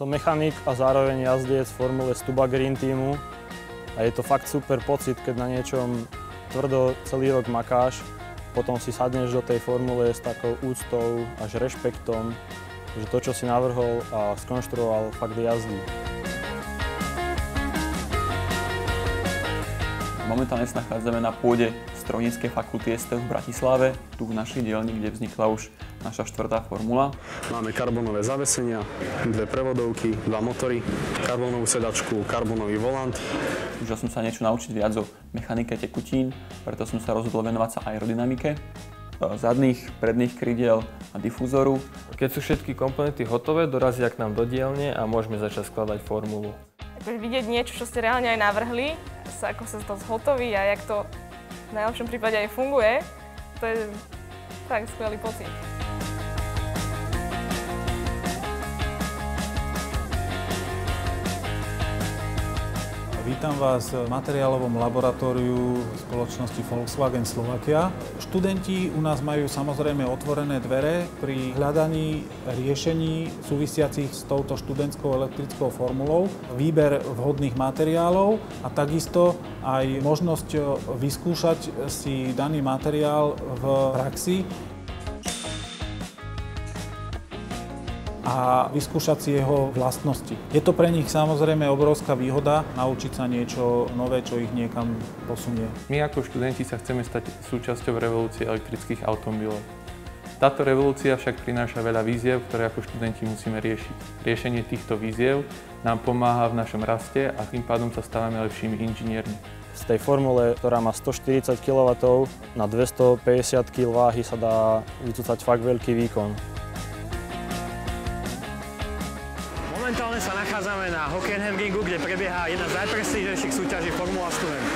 Som mechanik a zároveň jazdec v Formule Stuba Green Teamu a je to fakt super pocit, keď na niečom tvrdo celý rok makáš, potom si sadneš do tej formule s takou úctou až rešpektom, že to, čo si navrhol a skonštruoval, fakt jazdí. Momentálne sa nachádzame na pôde Strojníckej fakulty STU v Bratislave, tu v našej dielni, kde vznikla už naša 4. formula. Máme karbonové zavesenia, 2 prevodovky, 2 motory, karbónovú sedačku, karbónový volant. Už som sa niečo naučiť viac o mechanike tekutín, preto som sa rozhodol venovať sa aerodynamike, zadných, predných krídiel a difúzoru. Keď sú všetky komponenty hotové, dorazia k nám do dielne a môžeme začať skladať formulu. Akože vidieť niečo, čo ste reálne aj navrhli, ako sa to zhotoví a jak to v najlepšom prípade aj funguje, to je fakt skvelý pocit. Vítam vás v materiálovom laboratóriu spoločnosti Volkswagen Slovakia. Študenti u nás majú samozrejme otvorené dvere pri hľadaní riešení súvisiacich s touto študentskou elektrickou formulou, výber vhodných materiálov a takisto aj možnosť vyskúšať si daný materiál v praxi a vyskúšať si jeho vlastnosti. Je to pre nich samozrejme obrovská výhoda naučiť sa niečo nové, čo ich niekam posunie. My ako študenti sa chceme stať súčasťou revolúcie elektrických automobilov. Táto revolúcia však prináša veľa výziev, ktoré ako študenti musíme riešiť. Riešenie týchto výziev nám pomáha v našom raste a tým pádom sa stávame lepšími inžiniermi. Z tej formule, ktorá má 140 kW, na 250 kg váhy sa dá vycúcať fakt veľký výkon. Momentálne sa nachádzame na Hockenheimringu, kde prebieha jedna z najprestížnejších súťaží Formula Student.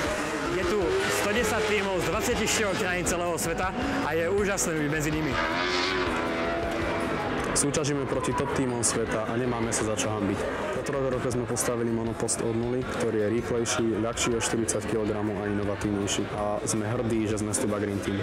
Je tu 110 tímov z 24 krajín celého sveta a je úžasné byť medzi nimi. Súťažíme proti top tímom sveta a nemáme sa za čo hanbiť. Po 3 rokoch sme postavili monopost od nuly, ktorý je rýchlejší, ľahší o 40 kg a inovatívnejší. A sme hrdí, že sme Stuba Green Team.